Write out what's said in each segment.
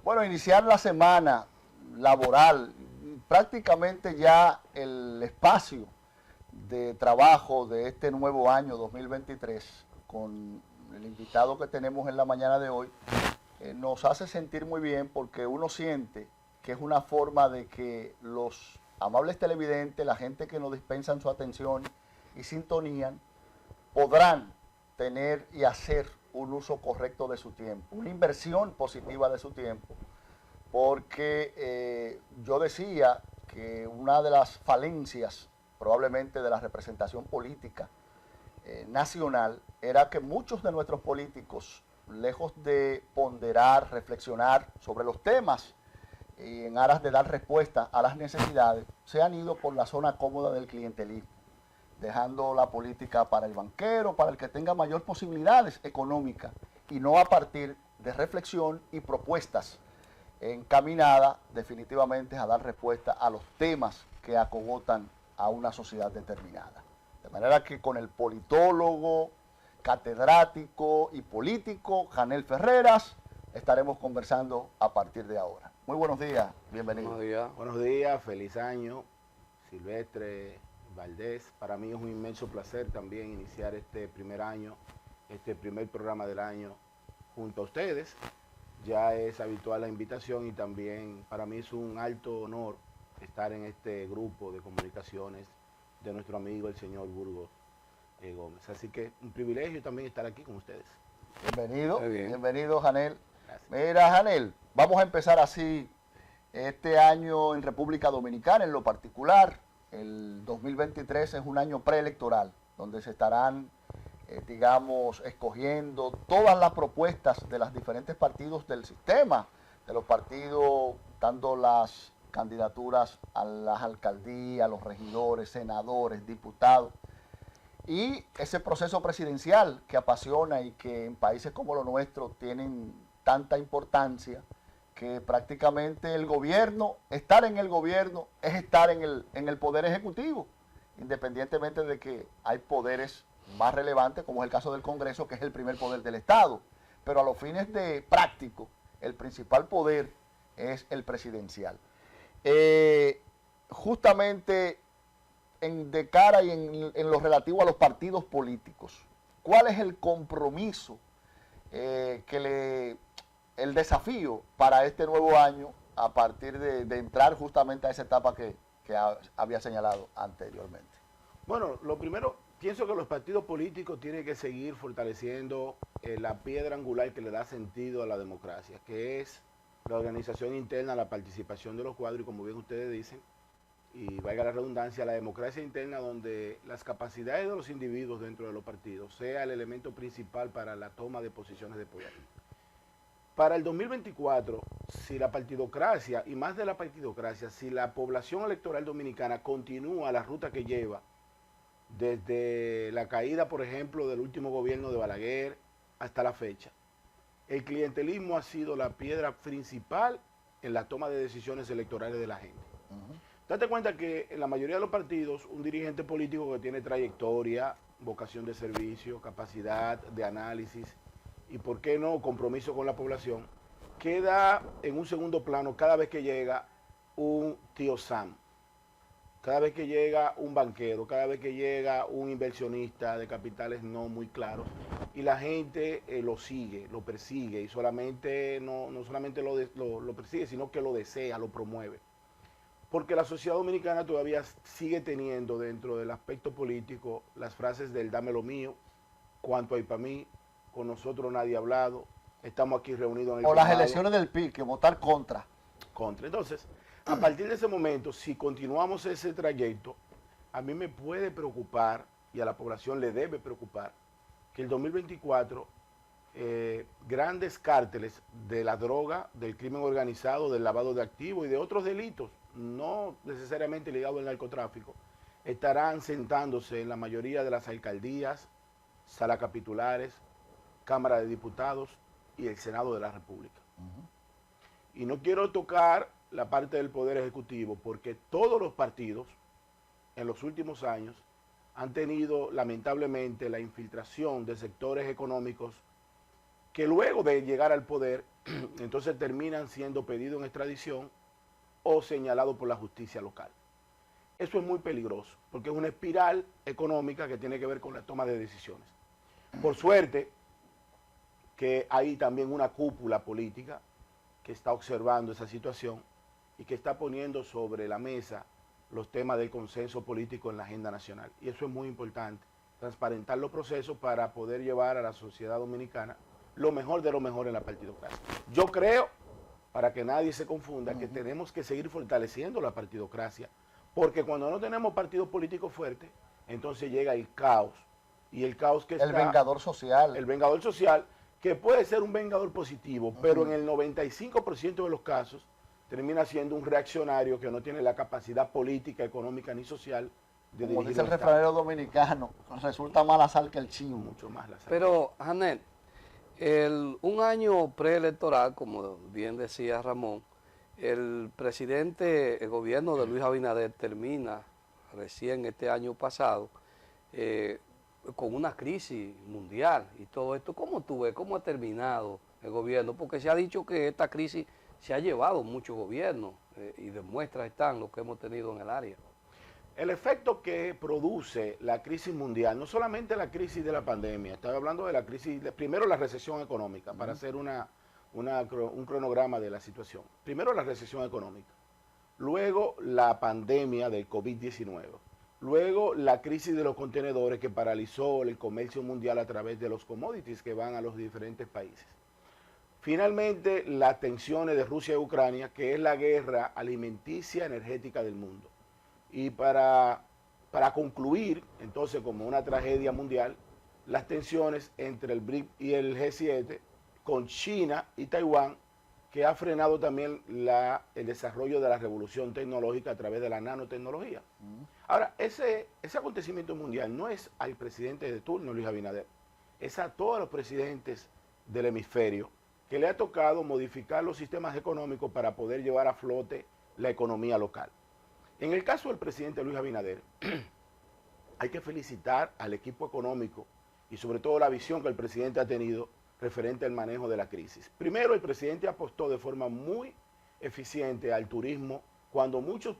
Bueno, iniciar la semana laboral, prácticamente ya el espacio de trabajo de este nuevo año 2023, con el invitado que tenemos en la mañana de hoy, nos hace sentir muy bien porque uno siente que es una forma de que los amables televidentes, la gente que nos dispensan su atención y sintonían, podrán tener y hacer un uso correcto de su tiempo, una inversión positiva de su tiempo, porque yo decía que una de las falencias probablemente de la representación política nacional era que muchos de nuestros políticos, lejos de ponderar, reflexionar sobre los temas y en aras de dar respuesta a las necesidades, se han ido por la zona cómoda del clientelismo, dejando la política para el banquero, para el que tenga mayor posibilidades económicas, y no a partir de reflexión y propuestas encaminadas definitivamente a dar respuesta a los temas que acogotan a una sociedad determinada. De manera que con el politólogo, catedrático y político Janel Ferreras estaremos conversando a partir de ahora. Muy buenos días, bienvenido. Buenos días. Buenos días, feliz año, Silvestre Valdés. Para mí es un inmenso placer también iniciar este primer año, este primer programa del año junto a ustedes. Ya es habitual la invitación y también para mí es un alto honor estar en este grupo de comunicaciones de nuestro amigo el señor Burgos Gómez. Así que un privilegio también estar aquí con ustedes. Bienvenido, Muy bien. bienvenido Janel. Gracias. Mira Janel, vamos a empezar así este año en República Dominicana en lo particular. El 2023 es un año preelectoral donde se estarán, digamos, escogiendo todas las propuestas de los diferentes partidos del sistema, de los partidos, dando las candidaturas a las alcaldías, a los regidores, senadores, diputados. Y ese proceso presidencial que apasiona y que en países como los nuestros tienen tanta importancia, que prácticamente el gobierno, estar en el gobierno es estar en el poder ejecutivo, independientemente de que hay poderes más relevantes, como es el caso del Congreso, que es el primer poder del Estado. Pero a los fines de práctico, el principal poder es el presidencial. Justamente de cara y en lo relativo a los partidos políticos, ¿cuál es el compromiso, el desafío para este nuevo año a partir de entrar justamente a esa etapa que había señalado anteriormente? Bueno, lo primero, pienso que los partidos políticos tienen que seguir fortaleciendo la piedra angular que le da sentido a la democracia, que es la organización interna, la participación de los cuadros y, como bien ustedes dicen, y valga la redundancia, la democracia interna, donde las capacidades de los individuos dentro de los partidos sea el elemento principal para la toma de posiciones de poder. Para el 2024, si la partidocracia, y más de la partidocracia, si la población electoral dominicana continúa la ruta que lleva, desde la caída, por ejemplo, del último gobierno de Balaguer hasta la fecha, el clientelismo ha sido la piedra principal en la toma de decisiones electorales de la gente. Date cuenta que en la mayoría de los partidos, un dirigente político que tiene trayectoria, vocación de servicio, capacidad de análisis y, por qué no, compromiso con la población, queda en un segundo plano cada vez que llega un tío Sam, cada vez que llega un banquero, cada vez que llega un inversionista de capitales no muy claros, y la gente lo sigue, lo persigue, y solamente no solamente lo persigue, sino que lo desea, lo promueve. Porque la sociedad dominicana todavía sigue teniendo dentro del aspecto político las frases del dame lo mío, cuánto hay para mí, con nosotros nadie ha hablado, estamos aquí reunidos en el O las colmado. elecciones del PIB, que votar contra. Entonces, a partir de ese momento, si continuamos ese trayecto, a mí me puede preocupar, y a la población le debe preocupar, que el 2024 grandes cárteles de la droga, del crimen organizado, del lavado de activos y de otros delitos, no necesariamente ligados al narcotráfico, estarán sentándose en la mayoría de las alcaldías, salas capitulares, Cámara de Diputados y el Senado de la República. Y no quiero tocar la parte del Poder Ejecutivo, porque todos los partidos en los últimos años han tenido lamentablemente la infiltración de sectores económicos que luego de llegar al poder, entonces terminan siendo pedidos en extradición o señalados por la justicia local. Eso es muy peligroso, porque es una espiral económica que tiene que ver con la toma de decisiones. Por suerte, que hay también una cúpula política que está observando esa situación y que está poniendo sobre la mesa los temas del consenso político en la agenda nacional. Y eso es muy importante, transparentar los procesos para poder llevar a la sociedad dominicana lo mejor de lo mejor en la partidocracia. Yo creo, para que nadie se confunda, que tenemos que seguir fortaleciendo la partidocracia, porque cuando no tenemos partidos políticos fuertes, entonces llega el caos. Y el caos que está... El vengador social. El vengador social, que puede ser un vengador positivo, pero en el 95% de los casos termina siendo un reaccionario que no tiene la capacidad política, económica ni social de Como dirigir dice el un Estado. refranero dominicano, resulta más la sal que el chivo. Mucho más la sal. Pero, Janet, un año preelectoral, como bien decía Ramón, el gobierno de Luis Abinader termina recién este año pasado con una crisis mundial y todo esto. ¿Cómo tú ves? ¿Cómo ha terminado el gobierno? Porque se ha dicho que esta crisis se ha llevado muchos gobiernos y de muestras están los que hemos tenido en el área. El efecto que produce la crisis mundial, no solamente la crisis de la pandemia, estaba hablando de la crisis, primero la recesión económica, para hacer un cronograma de la situación. Primero la recesión económica, luego la pandemia del COVID-19, luego la crisis de los contenedores que paralizó el comercio mundial a través de los commodities que van a los diferentes países. Finalmente, las tensiones de Rusia y Ucrania, que es la guerra alimenticia energética del mundo. Y para concluir, entonces, como una tragedia mundial, las tensiones entre el BRIC y el G7 con China y Taiwán, que ha frenado también el desarrollo de la revolución tecnológica a través de la nanotecnología. Ahora, ese acontecimiento mundial no es al presidente de turno, Luis Abinader, es a todos los presidentes del hemisferio que le ha tocado modificar los sistemas económicos para poder llevar a flote la economía local. En el caso del presidente Luis Abinader, hay que felicitar al equipo económico y sobre todo la visión que el presidente ha tenido referente al manejo de la crisis. Primero, el presidente apostó de forma muy eficiente al turismo cuando muchos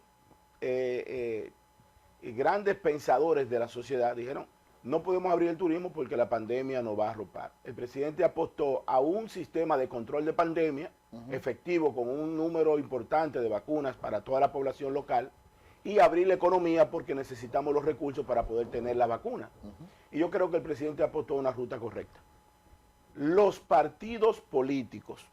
grandes pensadores de la sociedad dijeron no podemos abrir el turismo porque la pandemia nos va a arropar. El presidente apostó a un sistema de control de pandemia efectivo con un número importante de vacunas para toda la población local y abrir la economía porque necesitamos los recursos para poder tener la vacuna. Y yo creo que el presidente apostó a una ruta correcta. Los partidos políticos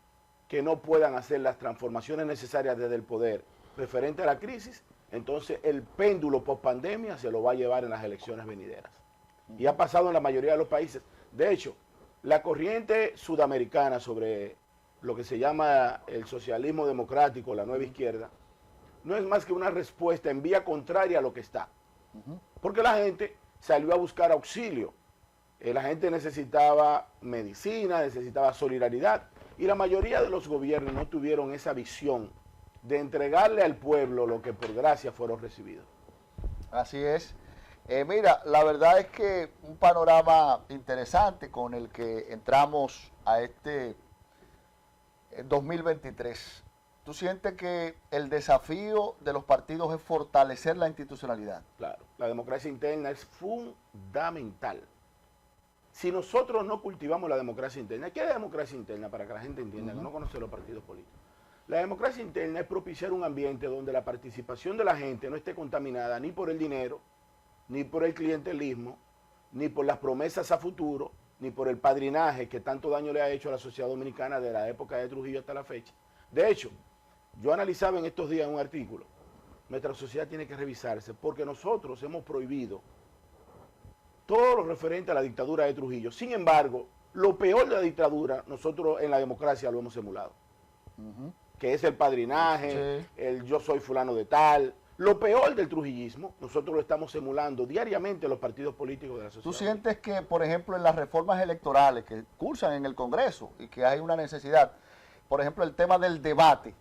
que no puedan hacer las transformaciones necesarias desde el poder referente a la crisis, entonces el péndulo post pandemia se lo va a llevar en las elecciones venideras. Y ha pasado en la mayoría de los países. De hecho, la corriente sudamericana sobre lo que se llama el socialismo democrático, la nueva izquierda, no es más que una respuesta en vía contraria a lo que está. Porque la gente salió a buscar auxilio. La gente necesitaba medicina, necesitaba solidaridad. Y la mayoría de los gobiernos no tuvieron esa visión de entregarle al pueblo lo que por gracia fueron recibidos. Así es. Mira, la verdad es que un panorama interesante con el que entramos a este 2023. ¿Tú sientes que el desafío de los partidos es fortalecer la institucionalidad? Claro, la democracia interna es fundamental. Si nosotros no cultivamos la democracia interna, ¿qué es la democracia interna? Para que la gente entienda, que no conoce los partidos políticos. La democracia interna es propiciar un ambiente donde la participación de la gente no esté contaminada ni por el dinero, ni por el clientelismo, ni por las promesas a futuro, ni por el padrinaje que tanto daño le ha hecho a la sociedad dominicana de la época de Trujillo hasta la fecha. De hecho, yo analizaba en estos días un artículo, nuestra sociedad tiene que revisarse porque nosotros hemos prohibido todo lo referente a la dictadura de Trujillo. Sin embargo, lo peor de la dictadura, nosotros en la democracia lo hemos emulado. Que es el padrinaje, el yo soy fulano de tal. Lo peor del trujillismo, nosotros lo estamos emulando diariamente en los partidos políticos de la sociedad. ¿Tú sientes que, por ejemplo, en las reformas electorales que cursan en el Congreso y que hay una necesidad, por ejemplo, el tema del debate,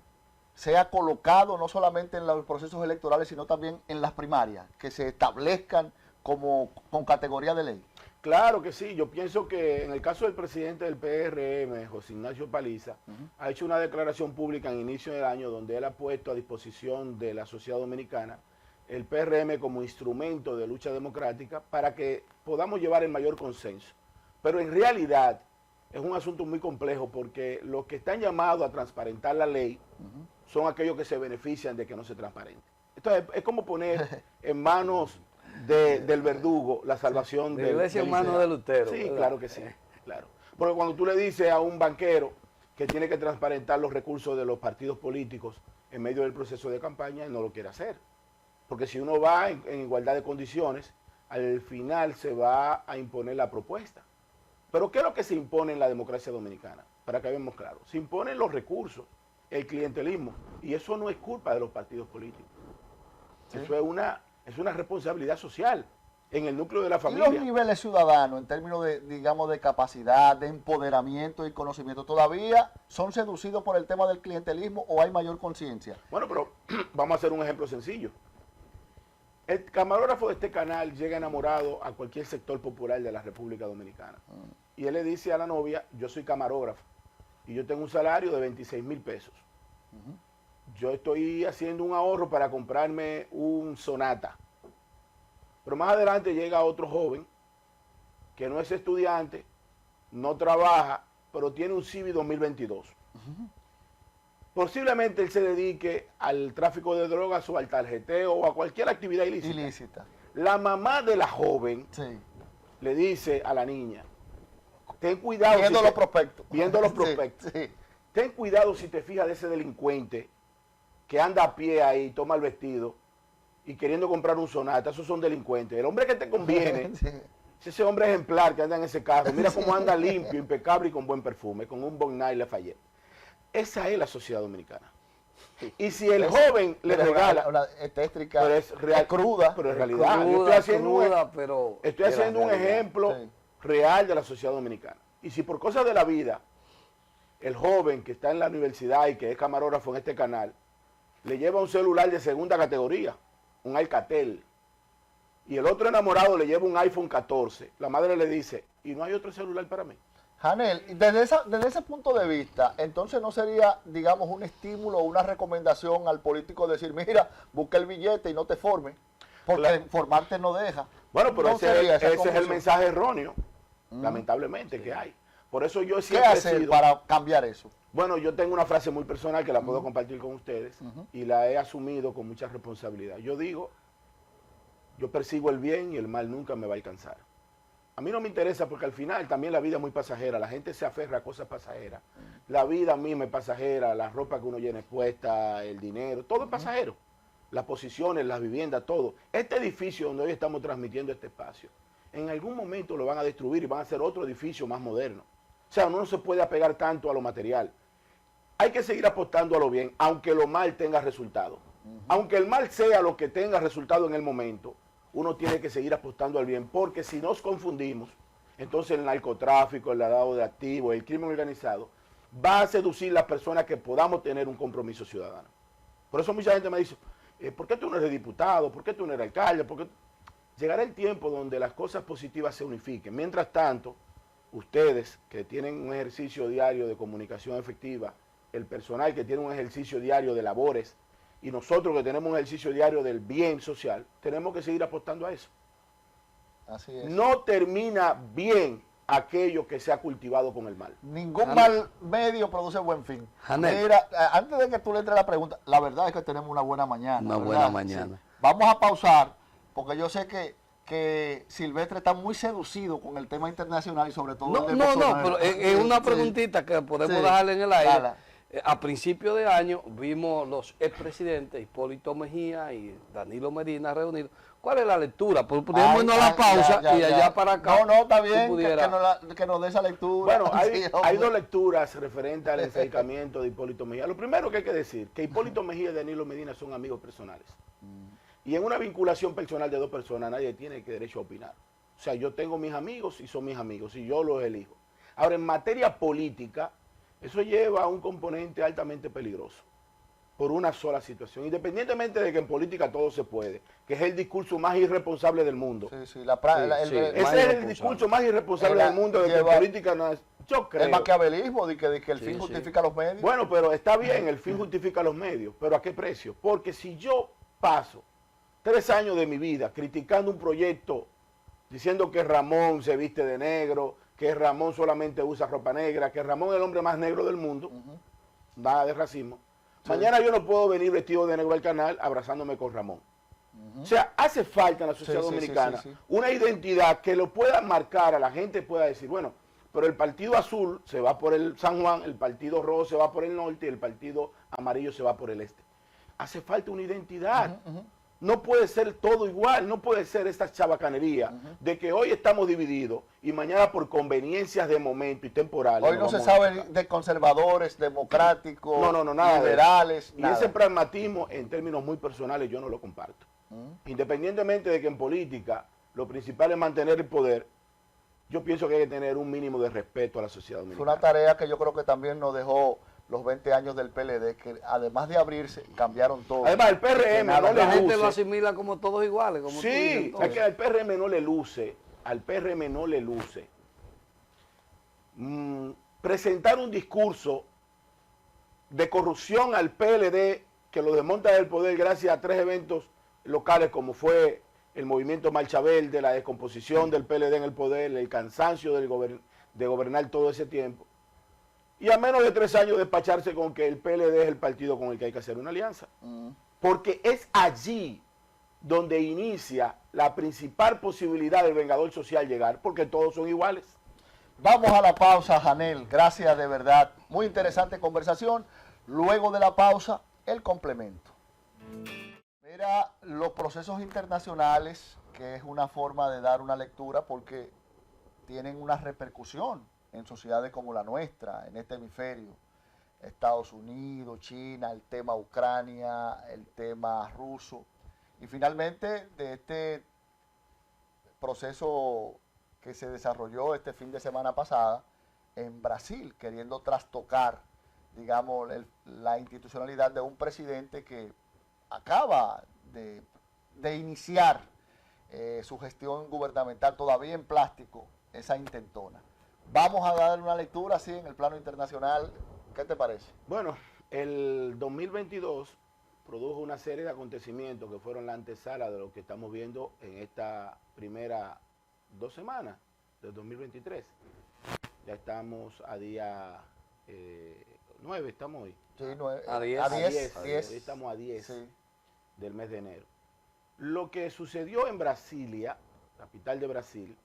sea colocado no solamente en los procesos electorales, sino también en las primarias, que se establezcan como con categoría de ley? Claro que sí, yo pienso que en el caso del presidente del PRM, José Ignacio Paliza, ha hecho una declaración pública en inicio del año donde él ha puesto a disposición de la sociedad dominicana el PRM como instrumento de lucha democrática para que podamos llevar el mayor consenso. Pero en realidad es un asunto muy complejo porque los que están llamados a transparentar la ley son aquellos que se benefician de que no se transparente. Entonces es como poner en manos del verdugo la salvación de la iglesia en manos de Lutero. Sí, ¿verdad? claro que sí, claro. Porque cuando tú le dices a un banquero que tiene que transparentar los recursos de los partidos políticos en medio del proceso de campaña, él no lo quiere hacer. Porque si uno va en igualdad de condiciones, al final se va a imponer la propuesta. Pero ¿qué es lo que se impone en la democracia dominicana? Para que veamos claro. Se imponen los recursos, el clientelismo, y eso no es culpa de los partidos políticos. ¿Sí? Eso es una responsabilidad social en el núcleo de la familia. ¿Y los niveles ciudadanos en términos de, digamos, de capacidad, de empoderamiento y conocimiento todavía son seducidos por el tema del clientelismo o hay mayor conciencia? Bueno, pero vamos a hacer un ejemplo sencillo. El camarógrafo de este canal llega enamorado a cualquier sector popular de la República Dominicana. Y él le dice a la novia, yo soy camarógrafo y yo tengo un salario de 26,000 pesos. Yo estoy haciendo un ahorro para comprarme un Sonata. Pero más adelante llega otro joven que no es estudiante, no trabaja, pero tiene un Civic 2022. Posiblemente él se dedique al tráfico de drogas o al tarjeteo o a cualquier actividad ilícita. La mamá de la joven le dice a la niña, ten cuidado. Viendo los prospectos. Viendo los prospectos. Sí. Ten cuidado si te fijas de ese delincuente que anda a pie ahí, toma el vestido y queriendo comprar un Sonata. Esos son delincuentes. El hombre que te conviene, es ese hombre ejemplar que anda en ese carro. Mira cómo anda limpio, impecable y con buen perfume, con un Bon Night Lafayette. Esa es la sociedad dominicana. Y si el joven le regala... Tétrica, pero es real, es cruda. Pero en realidad, cruda, yo estoy haciendo, estoy haciendo un ejemplo real de la sociedad dominicana. Y si por cosas de la vida, el joven que está en la universidad y que es camarógrafo en este canal, le lleva un celular de segunda categoría, un Alcatel, y el otro enamorado le lleva un iPhone 14, la madre le dice, ¿y no hay otro celular para mí? Janel, desde ese punto de vista, entonces no sería, digamos, un estímulo o una recomendación al político decir, mira, busca el billete y no te formes, porque formarte no deja. Bueno, pero no ese es el mensaje erróneo, lamentablemente, que hay. Por eso yo siempre ¿Qué hacer para cambiar eso? Bueno, yo tengo una frase muy personal que la puedo compartir con ustedes y la he asumido con mucha responsabilidad. Yo digo, yo persigo el bien y el mal nunca me va a alcanzar. A mí no me interesa porque al final también la vida es muy pasajera, la gente se aferra a cosas pasajeras. La vida misma es pasajera, la ropa que uno llena puesta, el dinero, todo es pasajero. Las posiciones, las viviendas, todo. Este edificio donde hoy estamos transmitiendo este espacio, en algún momento lo van a destruir y van a hacer otro edificio más moderno. O sea, uno no se puede apegar tanto a lo material. Hay que seguir apostando a lo bien, aunque lo mal tenga resultado. Aunque el mal sea lo que tenga resultado en el momento, uno tiene que seguir apostando al bien, porque si nos confundimos, entonces el narcotráfico, el lavado de activos, el crimen organizado, va a seducir a las personas que podamos tener un compromiso ciudadano. Por eso mucha gente me dice, ¿por qué tú no eres diputado? ¿Por qué tú no eres alcalde? ¿Por qué? Llegará el tiempo donde las cosas positivas se unifiquen. Mientras tanto, ustedes que tienen un ejercicio diario de comunicación efectiva, el personal que tiene un ejercicio diario de labores, y nosotros que tenemos un ejercicio diario del bien social, tenemos que seguir apostando a eso. Así es. No termina bien aquello que se ha cultivado con el mal. Ningún mal medio produce buen fin. Janel. Mira, antes de que tú le entres la pregunta, la verdad es que tenemos una buena mañana. Una ¿verdad? buena mañana. Sí. Vamos a pausar, porque yo sé que Silvestre está muy seducido con el tema internacional y sobre todo No, el de no, Bolsonaro. pero es una preguntita que podemos dejarle en el aire. Dale. A principio de año vimos los expresidentes Hipólito Mejía y Danilo Medina reunidos. ¿Cuál es la lectura? Podríamos irnos a la pausa y allá para acá. No, está bien que nos dé esa lectura. Bueno, hay dos lecturas referentes al acercamiento de Hipólito Mejía. Lo primero que hay que decir, que Hipólito Mejía y Danilo Medina son amigos personales. Y en una vinculación personal de dos personas nadie tiene derecho a opinar. O sea, yo tengo mis amigos y son mis amigos y yo los elijo. Ahora, en materia política, eso lleva a un componente altamente peligroso. por una sola situación, independientemente de que en política todo se puede, que es el discurso más irresponsable del mundo. Sí, sí, Ese es el discurso más irresponsable del mundo, de que en política no es. Yo creo. El maquiavelismo de que el fin justifica los medios. Bueno, pero está bien, el fin justifica los medios, pero ¿a qué precio? Porque si yo paso 3 años de mi vida criticando un proyecto, diciendo que Ramón se viste de negro, que Ramón solamente usa ropa negra, que Ramón es el hombre más negro del mundo, nada de racismo, mañana yo no puedo venir vestido de negro al canal abrazándome con Ramón. O sea, hace falta en la sociedad dominicana una identidad que lo pueda marcar, a la gente pueda decir, bueno, pero el partido azul se va por el San Juan, el partido rojo se va por el norte y el partido amarillo se va por el este. Hace falta una identidad. No puede ser todo igual, no puede ser esta chabacanería de que hoy estamos divididos y mañana por conveniencias de momento y temporales. Hoy no se sabe de conservadores, democráticos, nada liberales. Y ese pragmatismo, en términos muy personales, yo no lo comparto. Independientemente de que en política lo principal es mantener el poder, yo pienso que hay que tener un mínimo de respeto a la sociedad dominicana. Fue una tarea que yo creo que también nos dejó los 20 años del PLD, que además de abrirse, cambiaron todo. Además, el PRM no le luce. La gente lo asimila como todos iguales. Como sí, es que al PRM no le luce, presentar un discurso de corrupción al PLD que lo desmonta del poder gracias a 3 eventos locales como fue el movimiento Marcha Verde, la descomposición del PLD en el poder, el cansancio de gobernar todo ese tiempo. Y a menos de 3 años despacharse con que el PLD es el partido con el que hay que hacer una alianza. Porque es allí donde inicia la principal posibilidad del vengador social llegar, porque todos son iguales. Vamos a la pausa, Janel. Gracias de verdad. Muy interesante conversación. Luego de la pausa, el complemento. Mira, los procesos internacionales, que es una forma de dar una lectura porque tienen una repercusión en sociedades como la nuestra, en este hemisferio. Estados Unidos, China, el tema Ucrania, el tema ruso. Y finalmente, de este proceso que se desarrolló este fin de semana pasada en Brasil, queriendo trastocar, digamos, la institucionalidad de un presidente que acaba de iniciar su gestión gubernamental todavía en plástico, esa intentona. Vamos a dar una lectura así en el plano internacional. ¿Qué te parece? Bueno, el 2022 produjo una serie de acontecimientos que fueron la antesala de lo que estamos viendo en esta primera 2 semanas del 2023. Ya estamos a día 9, estamos hoy. Sí, 9, a 10. A 10. Hoy estamos a 10 del mes de enero. Lo que sucedió en Brasilia, capital de Brasil,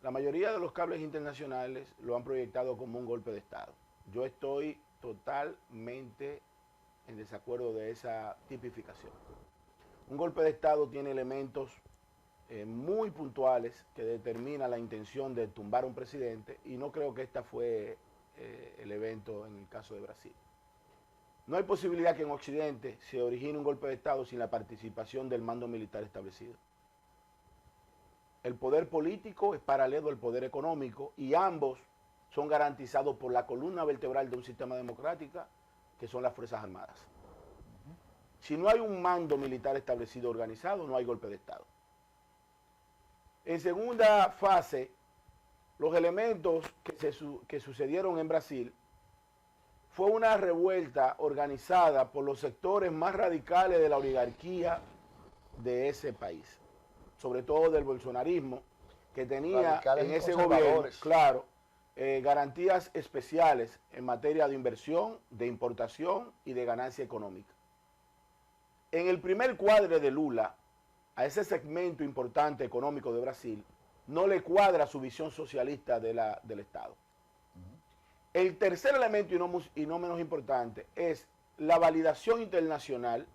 la mayoría de los cables internacionales lo han proyectado como un golpe de Estado. Yo estoy totalmente en desacuerdo de esa tipificación. Un golpe de Estado tiene elementos muy puntuales que determinan la intención de tumbar a un presidente y no creo que esta fue el evento en el caso de Brasil. No hay posibilidad que en Occidente se origine un golpe de Estado sin la participación del mando militar establecido. El poder político es paralelo al poder económico y ambos son garantizados por la columna vertebral de un sistema democrático que son las Fuerzas Armadas. Si no hay un mando militar establecido organizado, no hay golpe de Estado. En segunda fase, los elementos que sucedieron en Brasil fue una revuelta organizada por los sectores más radicales de la oligarquía de ese país, sobre todo del bolsonarismo, que tenía en ese gobierno, claro, garantías especiales en materia de inversión, de importación y de ganancia económica. En el primer cuadre de Lula, a ese segmento importante económico de Brasil, no le cuadra su visión socialista del Estado. El tercer elemento, y no menos importante, es la validación internacional,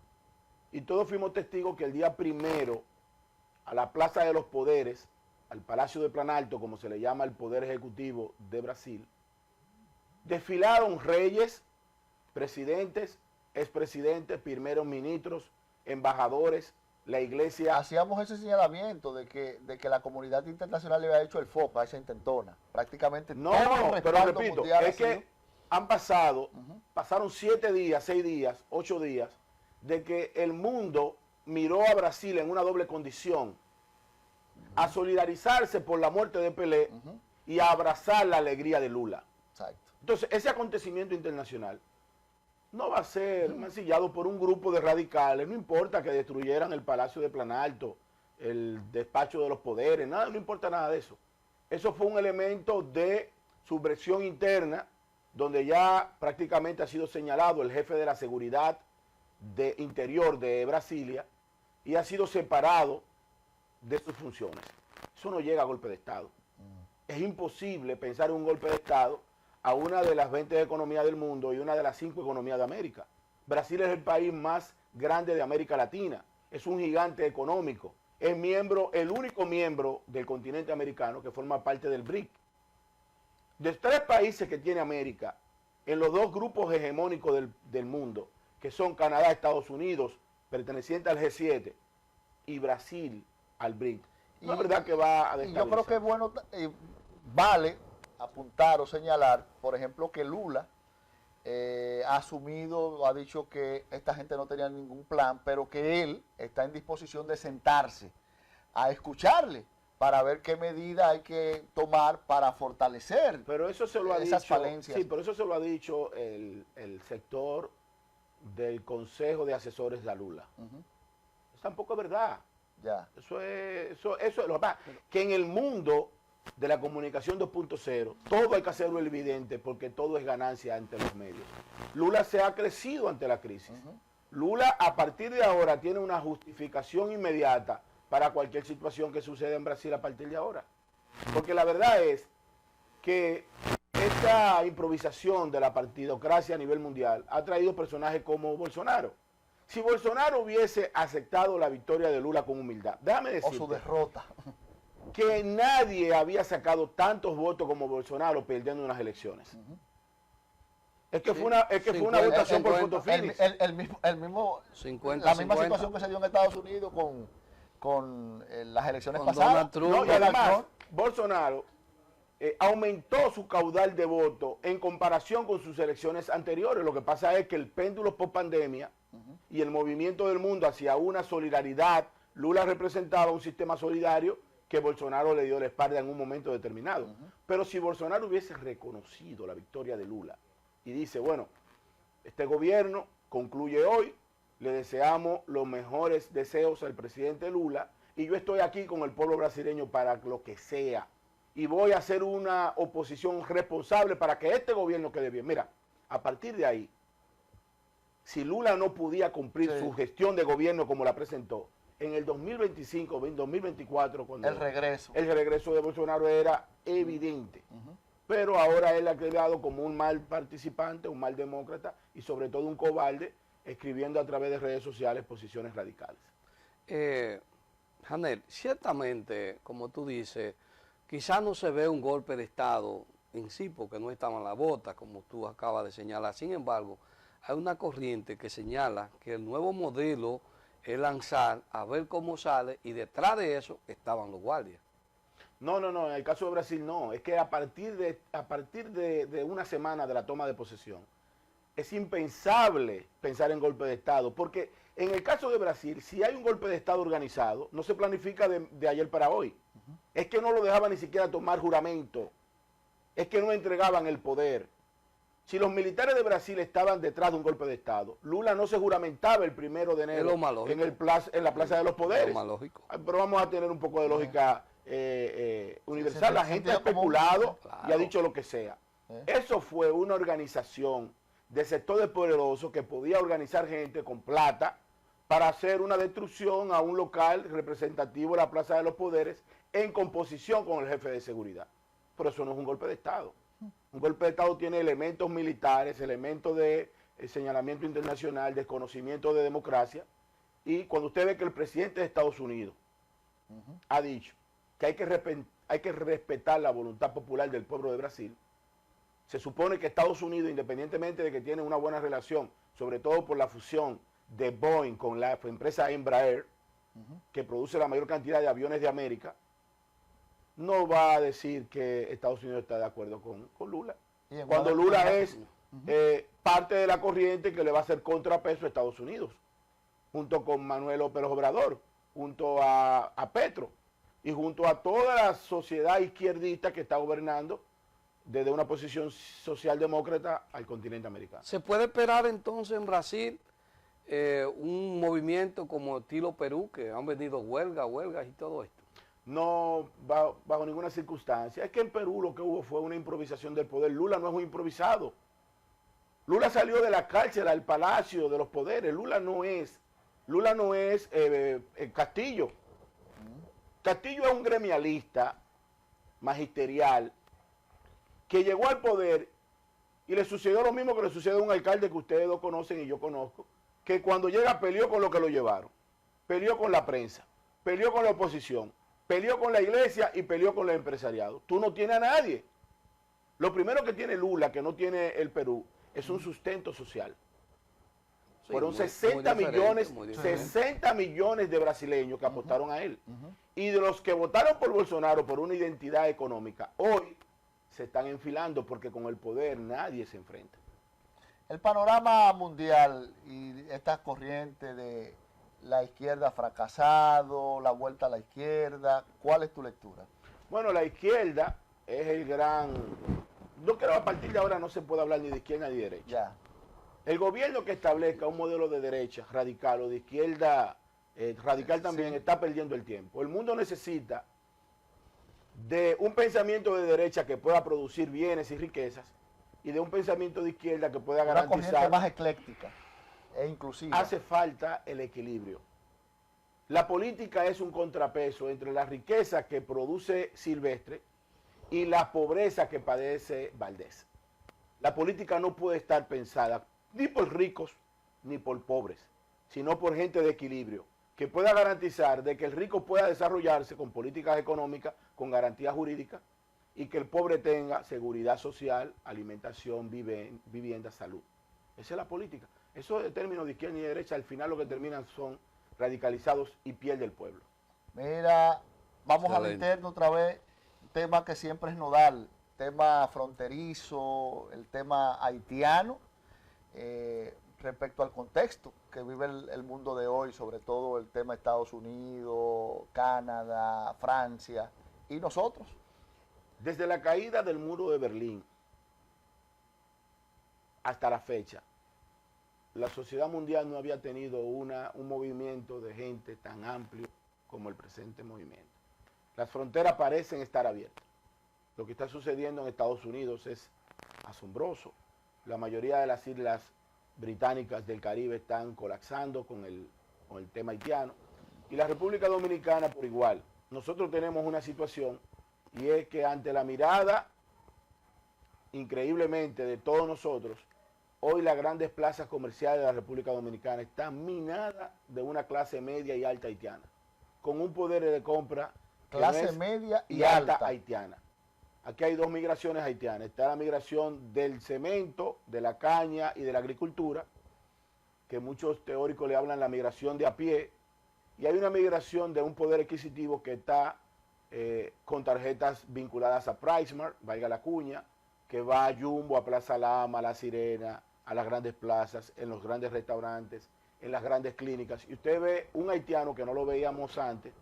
y todos fuimos testigos que el día primero, a la Plaza de los Poderes, al Palacio de Planalto, como se le llama el Poder Ejecutivo de Brasil, desfilaron reyes, presidentes, expresidentes, primeros ministros, embajadores, la iglesia. Hacíamos ese señalamiento de que la comunidad internacional le había hecho el foco a esa intentona. Prácticamente no, todo el pero repito, es que pasaron 7 días, 6 días, 8 días, de que el mundo miró a Brasil en una doble condición, a solidarizarse por la muerte de Pelé y a abrazar la alegría de Lula. Exacto. Entonces, ese acontecimiento internacional no va a ser mancillado por un grupo de radicales, no importa que destruyeran el Palacio de Planalto, el despacho de los poderes, nada, no importa nada de eso. Eso fue un elemento de subversión interna, donde ya prácticamente ha sido señalado el jefe de la seguridad interior de Brasilia y ha sido separado de sus funciones. Eso no llega a golpe de Estado. Es imposible pensar en un golpe de Estado a una de las 20 economías del mundo y una de las 5 economías de América. Brasil es el país más grande de América Latina, es un gigante económico, es el único miembro del continente americano que forma parte del BRIC. De 3 países que tiene América, en los 2 grupos hegemónicos del mundo, que son Canadá, Estados Unidos, pertenecientes al G7, y Brasil al BRIC. No es verdad que va a yo creo que es bueno, vale apuntar o señalar, por ejemplo, que Lula ha asumido, ha dicho que esta gente no tenía ningún plan, pero que él está en disposición de sentarse a escucharle para ver qué medida hay que tomar para fortalecer pero eso se lo ha esas dicho, falencias. Sí, pero eso se lo ha dicho el sector del Consejo de Asesores de Lula. Eso tampoco es verdad. Ya. Eso es lo que pasa, que en el mundo de la comunicación 2.0, todo hay que hacerlo evidente porque todo es ganancia ante los medios. Lula se ha crecido ante la crisis. Lula a partir de ahora tiene una justificación inmediata para cualquier situación que suceda en Brasil a partir de ahora. Porque la verdad es que esta improvisación de la partidocracia a nivel mundial ha traído personajes como Bolsonaro. Si Bolsonaro hubiese aceptado la victoria de Lula con humildad, déjame decirte, o su derrota, que nadie había sacado tantos votos como Bolsonaro perdiendo unas elecciones. Es que, sí, fue una votación por fotofinish. La misma situación que se dio en Estados Unidos con las elecciones pasadas. No, y además, Bolsonaro aumentó su caudal de votos en comparación con sus elecciones anteriores. Lo que pasa es que el péndulo post pandemia y el movimiento del mundo hacia una solidaridad, Lula representaba un sistema solidario que Bolsonaro le dio la espalda en un momento determinado. Pero si Bolsonaro hubiese reconocido la victoria de Lula y dice, bueno, este gobierno concluye hoy, le deseamos los mejores deseos al presidente Lula y yo estoy aquí con el pueblo brasileño para lo que sea y voy a hacer una oposición responsable para que este gobierno quede bien. Mira, a partir de ahí, si Lula no podía cumplir su gestión de gobierno como la presentó, en el 2025, en 2024, cuando el regreso de Bolsonaro era evidente. Pero ahora él ha quedado como un mal participante, un mal demócrata y sobre todo un cobarde, escribiendo a través de redes sociales posiciones radicales. Janel, ciertamente, como tú dices, quizás no se ve un golpe de Estado en sí, porque no estaban las botas, como tú acabas de señalar. Sin embargo, hay una corriente que señala que el nuevo modelo es lanzar a ver cómo sale y detrás de eso estaban los guardias. No, en el caso de Brasil no, es que a partir de una semana de la toma de posesión, es impensable pensar en golpe de Estado, porque en el caso de Brasil, si hay un golpe de Estado organizado, no se planifica de ayer para hoy. Es que no lo dejaban ni siquiera tomar juramento, es que no entregaban el poder. Si los militares de Brasil estaban detrás de un golpe de Estado, Lula no se juramentaba el 1 de enero en la Plaza de los Poderes. Es lo más lógico. Pero vamos a tener un poco de lógica universal. La gente ha especulado y ha dicho lo que sea. Eso fue una organización de sectores poderosos que podía organizar gente con plata para hacer una destrucción a un local representativo de la Plaza de los Poderes en composición con el jefe de seguridad. Pero eso no es un golpe de Estado. Un golpe de Estado tiene elementos militares, elementos de señalamiento internacional, desconocimiento de democracia. Y cuando usted ve que el presidente de Estados Unidos ha dicho que hay que respetar la voluntad popular del pueblo de Brasil, se supone que Estados Unidos, independientemente de que tiene una buena relación, sobre todo por la fusión de Boeing con la empresa Embraer, que produce la mayor cantidad de aviones de América, no va a decir que Estados Unidos está de acuerdo con Lula. Cuando Lula es parte de la corriente que le va a hacer contrapeso a Estados Unidos, junto con Manuel López Obrador, junto a Petro y junto a toda la sociedad izquierdista que está gobernando desde una posición socialdemócrata al continente americano. ¿Se puede esperar entonces en Brasil un movimiento como estilo Perú, que han venido huelgas y todo esto? No, bajo ninguna circunstancia. Es que en Perú lo que hubo fue una improvisación del poder. Lula no es un improvisado. Lula salió de la cárcel al palacio de los poderes. Lula no es Castillo. Castillo es un gremialista magisterial que llegó al poder y le sucedió lo mismo que le sucede a un alcalde que ustedes lo conocen y yo conozco, que cuando llega peleó con lo que lo llevaron, peleó con la prensa, peleó con la oposición, peleó con la iglesia y peleó con el empresariado. Tú no tienes a nadie. Lo primero que tiene Lula, que no tiene el Perú, es un sustento social. Sí, fueron muy 60 diferente. millones de brasileños que apostaron a él. Y de los que votaron por Bolsonaro por una identidad económica, hoy se están enfilando porque con el poder nadie se enfrenta. El panorama mundial y estas corrientes de la izquierda fracasado, la vuelta a la izquierda, ¿cuál es tu lectura? Bueno, la izquierda es el gran... Yo creo que a partir de ahora no se puede hablar ni de izquierda ni de derecha. Ya. El gobierno que establezca un modelo de derecha radical o de izquierda radical también Sí. está perdiendo el tiempo. El mundo necesita de un pensamiento de derecha que pueda producir bienes y riquezas y de un pensamiento de izquierda que pueda Una corriente garantizar. más ecléctica e inclusiva. Hace falta el equilibrio. La política es un contrapeso entre la riqueza que produce Silvestre y la pobreza que padece Valdés. La política no puede estar pensada ni por ricos ni por pobres, sino por gente de equilibrio, que pueda garantizar de que el rico pueda desarrollarse con políticas económicas, con garantías jurídicas, y que el pobre tenga seguridad social, alimentación, vivienda, salud. Esa es la política. Eso de términos de izquierda y de derecha, al final lo que terminan son radicalizados y pierde el pueblo. Mira, vamos al Excelente. interno otra vez, tema que siempre es nodal, tema fronterizo, el tema haitiano, respecto al contexto que vive el mundo de hoy, sobre todo el tema Estados Unidos, Canadá, Francia y nosotros. Desde la caída del muro de Berlín hasta la fecha, la sociedad mundial no había tenido un movimiento de gente tan amplio como el presente movimiento. Las fronteras parecen estar abiertas. Lo que está sucediendo en Estados Unidos es asombroso. La mayoría de las islas británicas del Caribe están colapsando con el tema haitiano. Y la República Dominicana por igual. Nosotros tenemos una situación y es que ante la mirada, increíblemente, de todos nosotros, hoy las grandes plazas comerciales de la República Dominicana están minadas de una clase media y alta haitiana, con un poder de compra Clase media y alta haitiana. Aquí hay dos migraciones haitianas. Está la migración del cemento, de la caña y de la agricultura, que muchos teóricos le hablan la migración de a pie, y hay una migración de un poder adquisitivo que está con tarjetas vinculadas a PriceMart, valga la cuña, que va a Jumbo, a Plaza Lama, a La Sirena, a las grandes plazas, en los grandes restaurantes, en las grandes clínicas. Y usted ve un haitiano que no lo veíamos antes,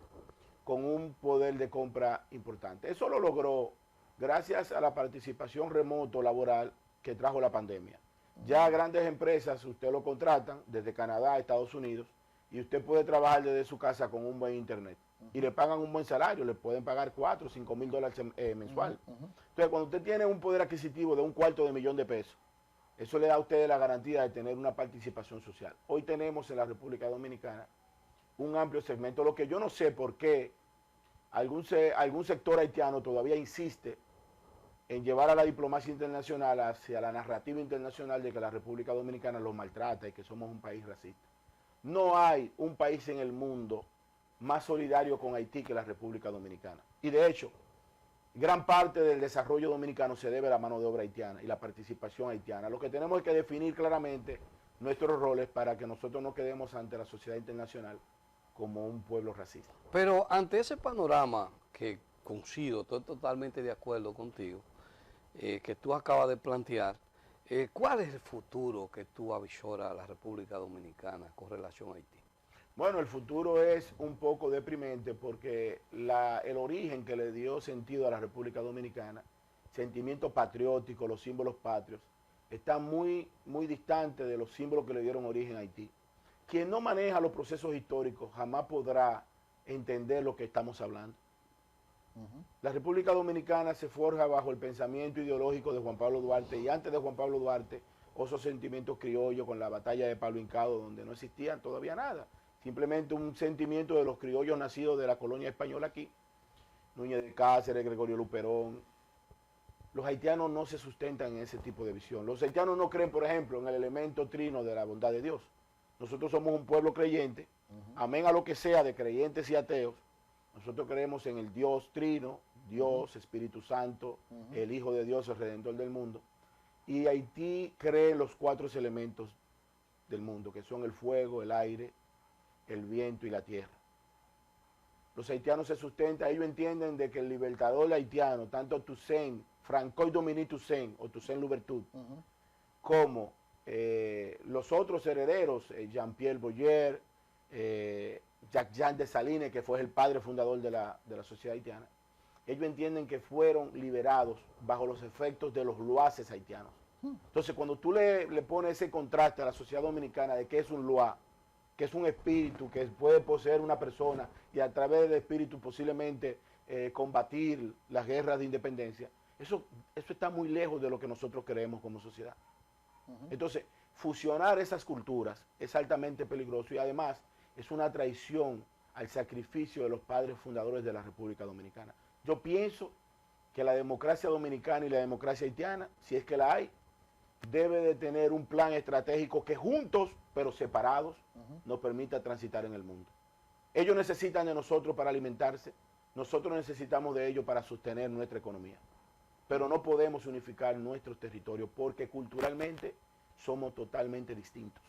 con un poder de compra importante. Eso lo logró gracias a la participación remoto laboral que trajo la pandemia. Ya grandes empresas, usted lo contratan desde Canadá, Estados Unidos, y usted puede trabajar desde su casa con un buen internet. Y le pagan un buen salario, le pueden pagar 4 o 5 mil dólares mensual. Entonces, cuando usted tiene un poder adquisitivo de $250,000 de pesos, eso le da a usted la garantía de tener una participación social. Hoy tenemos en la República Dominicana un amplio segmento, lo que yo no sé por qué algún sector haitiano todavía insiste en llevar a la diplomacia internacional hacia la narrativa internacional de que la República Dominicana los maltrata y que somos un país racista. No hay un país en el mundo más solidario con Haití que la República Dominicana. Y de hecho, gran parte del desarrollo dominicano se debe a la mano de obra haitiana y la participación haitiana. Lo que tenemos es que definir claramente nuestros roles para que nosotros no quedemos ante la sociedad internacional como un pueblo racista. Pero ante ese panorama que coincido, estoy totalmente de acuerdo contigo, que tú acabas de plantear, ¿Cuál es el futuro que tú avisoras a la República Dominicana con relación a Haití? Bueno, el futuro es un poco deprimente porque el origen que le dio sentido a la República Dominicana, sentimiento patriótico, los símbolos patrios, está muy, muy distante de los símbolos que le dieron origen a Haití. Quien no maneja los procesos históricos jamás podrá entender lo que estamos hablando. La República Dominicana se forja bajo el pensamiento ideológico de Juan Pablo Duarte, y antes de Juan Pablo Duarte, esos sentimientos criollos con la batalla de Palo Hincado, donde no existían todavía nada. Simplemente un sentimiento de los criollos nacidos de la colonia española aquí, Núñez de Cáceres, Gregorio Luperón. Los haitianos no se sustentan en ese tipo de visión. Los haitianos no creen, por ejemplo, en el elemento trino de la bondad de Dios. Nosotros somos un pueblo creyente, amén a lo que sea de creyentes y ateos. Nosotros creemos en el Dios trino, Dios, Espíritu Santo, el Hijo de Dios, el Redentor del mundo. Y Haití cree en los 4 elementos del mundo, que son el fuego, el aire, el viento y la tierra. Los haitianos se sustentan, ellos entienden de que el libertador haitiano, tanto Toussaint, Francois Dominique Toussaint o Toussaint Louverture, como los otros herederos, Jean-Pierre Boyer, Jacques-Jean Dessalines, que fue el padre fundador de la sociedad haitiana, ellos entienden que fueron liberados bajo los efectos de los loases haitianos. Entonces, cuando tú le pones ese contraste a la sociedad dominicana de que es un loa, que es un espíritu que puede poseer una persona y a través del espíritu posiblemente combatir las guerras de independencia, eso está muy lejos de lo que nosotros creemos como sociedad. Entonces, fusionar esas culturas es altamente peligroso y además es una traición al sacrificio de los padres fundadores de la República Dominicana. Yo pienso que la democracia dominicana y la democracia haitiana, si es que la hay, debe de tener un plan estratégico que juntos, pero separados, nos permita transitar en el mundo. Ellos necesitan de nosotros para alimentarse, nosotros necesitamos de ellos para sostener nuestra economía. Pero no podemos unificar nuestros territorios porque culturalmente somos totalmente distintos.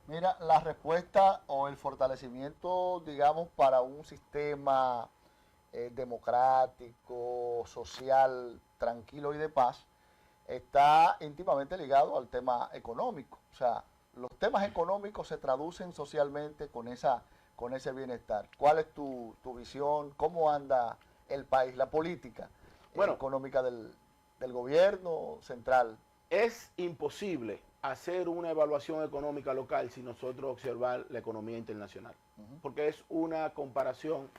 Mira, la respuesta o el fortalecimiento, digamos, para un sistema democrático, social, tranquilo y de paz, está íntimamente ligado al tema económico. O sea, los temas económicos se traducen socialmente con ese bienestar. ¿Cuál es tu visión? ¿Cómo anda el país, la política económica del gobierno central? Es imposible hacer una evaluación económica local sin nosotros observar la economía internacional, porque es una comparación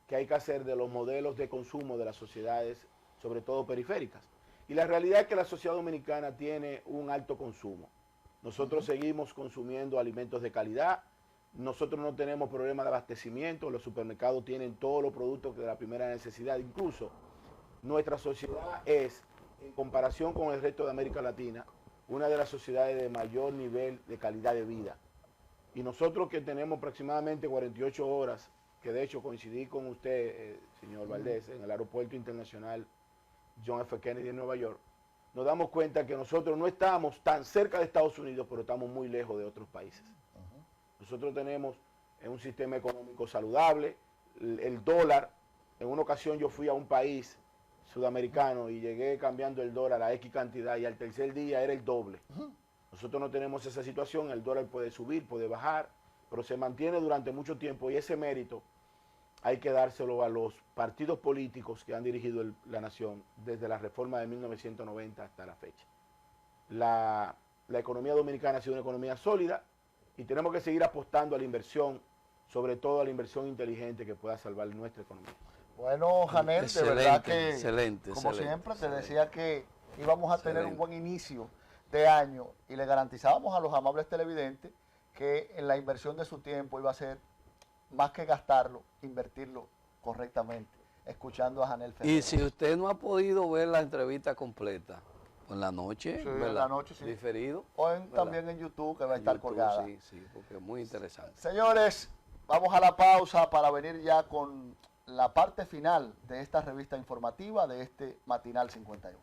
que hay que hacer de los modelos de consumo de las sociedades, sobre todo periféricas. Y la realidad es que la sociedad dominicana tiene un alto consumo. Nosotros seguimos consumiendo alimentos de calidad, nosotros no tenemos problemas de abastecimiento, los supermercados tienen todos los productos de la primera necesidad. Incluso nuestra sociedad es, en comparación con el resto de América Latina, una de las sociedades de mayor nivel de calidad de vida. Y nosotros que tenemos aproximadamente 48 horas, que de hecho coincidí con usted, señor Valdés, en el aeropuerto internacional John F. Kennedy en Nueva York, nos damos cuenta que nosotros no estamos tan cerca de Estados Unidos, pero estamos muy lejos de otros países. Nosotros tenemos un sistema económico saludable, el dólar, en una ocasión yo fui a un país sudamericano y llegué cambiando el dólar a X cantidad y al tercer día era el doble. Nosotros no tenemos esa situación, el dólar puede subir, puede bajar, pero se mantiene durante mucho tiempo y ese mérito hay que dárselo a los partidos políticos que han dirigido la nación desde la reforma de 1990 hasta la fecha. La economía dominicana ha sido una economía sólida y tenemos que seguir apostando a la inversión, sobre todo a la inversión inteligente que pueda salvar nuestra economía. Bueno, Janel, de verdad que, excelente, como siempre, te decía que íbamos a tener un buen inicio de año y le garantizábamos a los amables televidentes que en la inversión de su tiempo iba a ser más que gastarlo, invertirlo correctamente, escuchando a Janel Ferrer. Y si usted no ha podido ver la entrevista completa, en la noche, sí, en la noche, sí. Diferido. O también en YouTube, que va a estar colgada. Sí, sí, porque es muy interesante. Señores, vamos a la pausa para venir ya con la parte final de esta revista informativa de este Matinal 51.